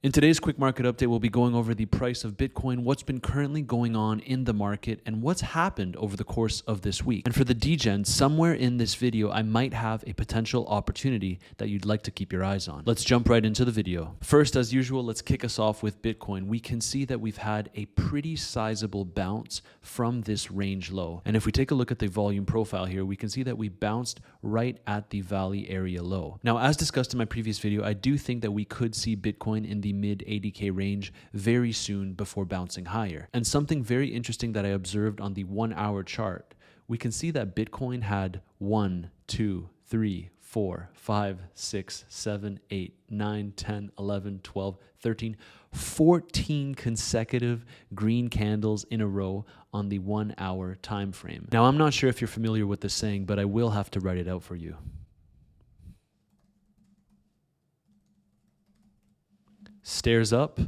In today's quick market update, we'll be going over the price of Bitcoin, what's been currently going on in the market, and what's happened over the course of this week. And for the degen, somewhere in this video, I might have a potential opportunity that you'd like to keep your eyes on. Let's jump right into the video. First, as usual, let's kick us off with Bitcoin. We can see that we've had a pretty sizable bounce from this range low. And if we take a look at the volume profile here, we can see that we bounced right at the valley area low. Now, as discussed in my previous video, I do think that we could see Bitcoin in the mid 80K range very soon before bouncing higher. And something very interesting that I observed on the 1 hour chart, we can see that Bitcoin had 1, 2, 3, 4, 5, 6, 7, 8, 9, 10, 11, 12, 13, 14 consecutive green candles in a row on the 1 hour time frame. Now, I'm not sure if you're familiar with this saying, but I will have to write it out for you. Stairs up,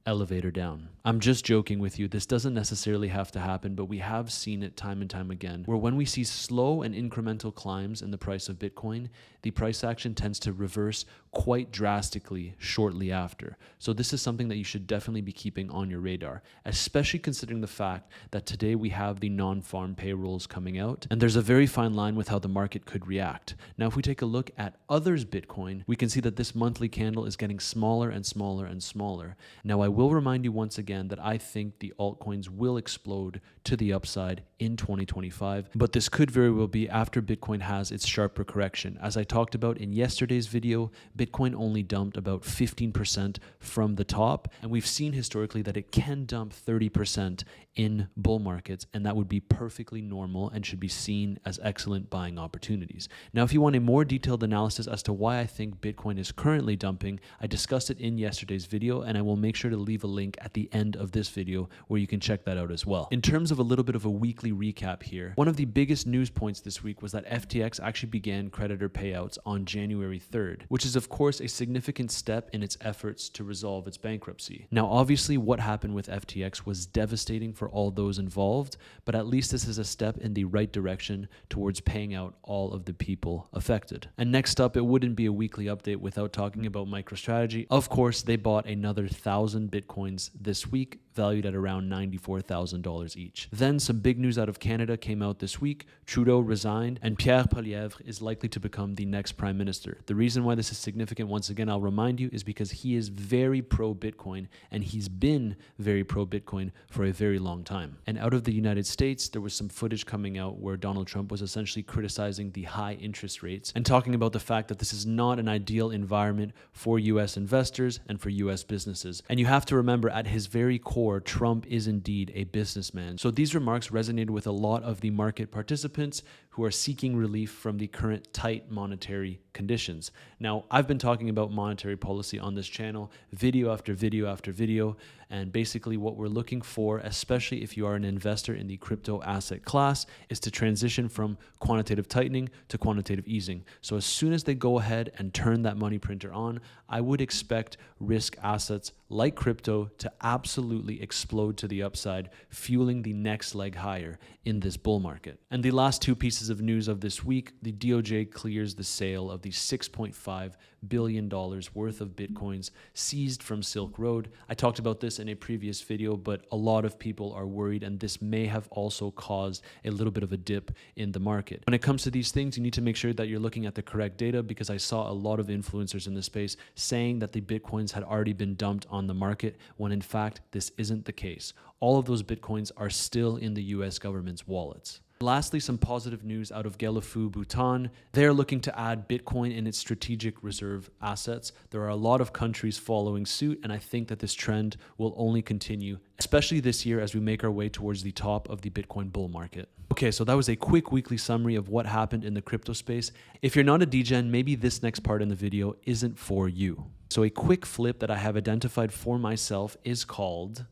elevator down. I'm just joking with you. This doesn't necessarily have to happen, but we have seen it time and time again, where when we see slow and incremental climbs in the price of Bitcoin, the price action tends to reverse quite drastically shortly after. So this is something that you should definitely be keeping on your radar, especially considering the fact that today we have the non-farm payrolls coming out, and there's a very fine line with how the market could react. Now, if we take a look at others Bitcoin, we can see that this monthly candle is getting smaller and smaller and smaller. Now, I will remind you once again that I think the altcoins will explode to the upside in 2025, but this could very well be after Bitcoin has its sharper correction. As I talked about in yesterday's video, Bitcoin only dumped about 15% from the top, and we've seen historically that it can dump 30% in bull markets, and that would be perfectly normal and should be seen as excellent buying opportunities. Now, if you want a more detailed analysis as to why I think Bitcoin is currently dumping, I discussed it in yesterday's video, and I will make sure to leave a link at the end of this video where you can check that out as well. In terms of a little bit of a weekly recap here, one of the biggest news points this week was that FTX actually began creditor payouts on January 3rd, which is of course a significant step in its efforts to resolve its bankruptcy. Now, obviously what happened with FTX was devastating for all those involved, but at least this is a step in the right direction towards paying out all of the people affected. And next up, it wouldn't be a weekly update without talking about MicroStrategy. Of course, they bought another 1,000 Bitcoins this week, valued at around $94,000 each. Then some big news out of Canada came out this week. Trudeau resigned, and Pierre Poilievre is likely to become the next prime minister. The reason why this is significant, once again, I'll remind you, is because he is very pro-Bitcoin, and he's been very pro-Bitcoin for a very long time. And out of the United States, there was some footage coming out where Donald Trump was essentially criticizing the high interest rates and talking about the fact that this is not an ideal environment for US investors and for US businesses. And you have to remember, at his very core, Trump is indeed a businessman. So these remarks resonated with a lot of the market participants who are seeking relief from the current tight monetary conditions. Now, I've been talking about monetary policy on this channel, video after video after video, and basically what we're looking for, especially if you are an investor in the crypto asset class, is to transition from quantitative tightening to quantitative easing. So as soon as they go ahead and turn that money printer on, I would expect risk assets like crypto to absolutely explode to the upside, fueling the next leg higher in this bull market. And the last two pieces of news of this week, the DOJ clears the sale of the $6.5 billion worth of Bitcoins seized from Silk Road. I talked about this in a previous video, but a lot of people are worried, and this may have also caused a little bit of a dip in the market. When it comes to these things, you need to make sure that you're looking at the correct data, because I saw a lot of influencers in the space saying that the Bitcoins had already been dumped on the market, when in fact, this isn't the case. All of those Bitcoins are still in the US government's wallets. Lastly, some positive news out of Gellifu, Bhutan. They're looking to add Bitcoin in its strategic reserve assets. There are a lot of countries following suit, and I think that this trend will only continue, especially this year as we make our way towards the top of the Bitcoin bull market. Okay, so that was a quick weekly summary of what happened in the crypto space. If you're not a degen, maybe this next part in the video isn't for you. So a quick flip that I have identified for myself is called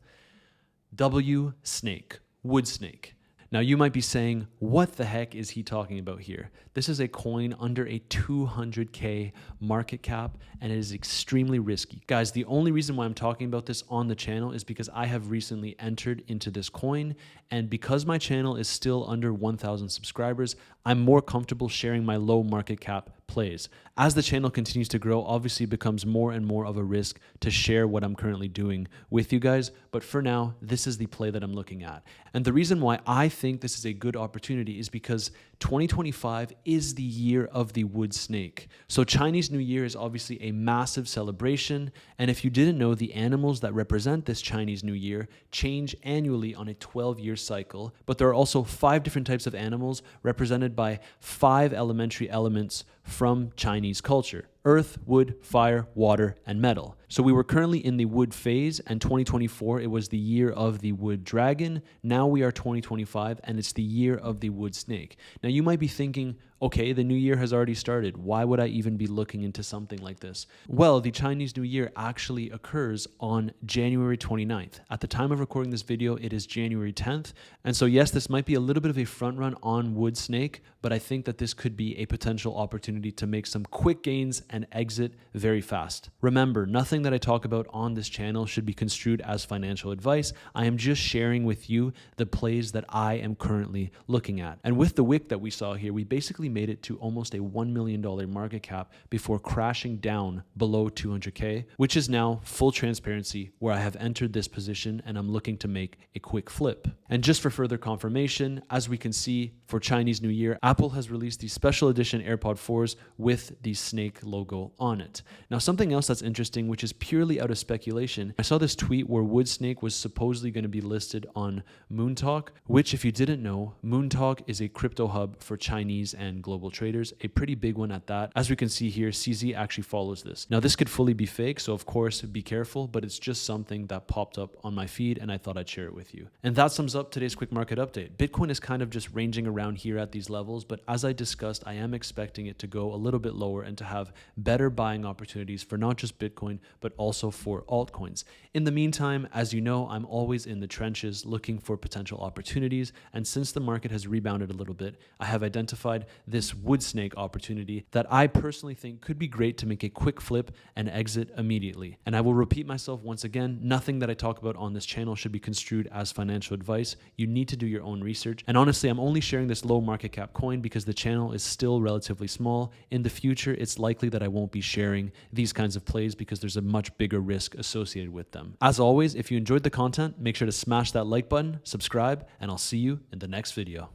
W Snake, Wood Snake. Now, you might be saying, what the heck is he talking about here? This is a coin under a 200K market cap, and it is extremely risky. Guys, the only reason why I'm talking about this on the channel is because I have recently entered into this coin, and because my channel is still under 1,000 subscribers, I'm more comfortable sharing my low market cap plays. As the channel continues to grow, obviously it becomes more and more of a risk to share what I'm currently doing with you guys. But for now, this is the play that I'm looking at. And the reason why I think this is a good opportunity is because 2025 is the year of the wood snake. So Chinese New Year is obviously a massive celebration. And if you didn't know, the animals that represent this Chinese New Year change annually on a 12-year cycle. But there are also 5 different types of animals represented by 5 elementary elements from Chinese culture: earth, wood, fire, water, and metal. So we were currently in the wood phase, and 2024, it was the year of the wood dragon. Now we are 2025, and it's the year of the wood snake. Now you might be thinking, okay, the new year has already started. Why would I even be looking into something like this? Well, the Chinese New Year actually occurs on January 29th. At the time of recording this video, it is January 10th. And so yes, this might be a little bit of a front run on wood snake, but I think that this could be a potential opportunity to make some quick gains and exit very fast. Remember, nothing that I talk about on this channel should be construed as financial advice. I am just sharing with you the plays that I am currently looking at. And with the wick that we saw here, we basically made it to almost a $1 million market cap before crashing down below 200K, which is now full transparency where I have entered this position and I'm looking to make a quick flip. And just for further confirmation, as we can see for Chinese New Year, Apple has released the special edition AirPod 4s with the snake logo on it. Now, something else that's interesting, which is purely out of speculation, I saw this tweet where wood snake was supposedly going to be listed on MoonTalk, which, if you didn't know, MoonTalk is a crypto hub for Chinese and global traders, a pretty big one at that. As we can see here, CZ actually follows this. Now, this could fully be fake, so of course, be careful, but it's just something that popped up on my feed and I thought I'd share it with you. And that sums up today's quick market update. Bitcoin is kind of just ranging around here at these levels, but as I discussed, I am expecting it to go a little bit lower and to have better buying opportunities for not just Bitcoin, but also for altcoins. In the meantime, as you know, I'm always in the trenches looking for potential opportunities. And since the market has rebounded a little bit, I have identified this wood snake opportunity that I personally think could be great to make a quick flip and exit immediately. And I will repeat myself once again, nothing that I talk about on this channel should be construed as financial advice. You need to do your own research. And honestly, I'm only sharing this low market cap coin because the channel is still relatively small. In the future, it's likely that I won't be sharing these kinds of plays because there's a much bigger risk associated with them. As always, if you enjoyed the content, make sure to smash that like button, subscribe, and I'll see you in the next video.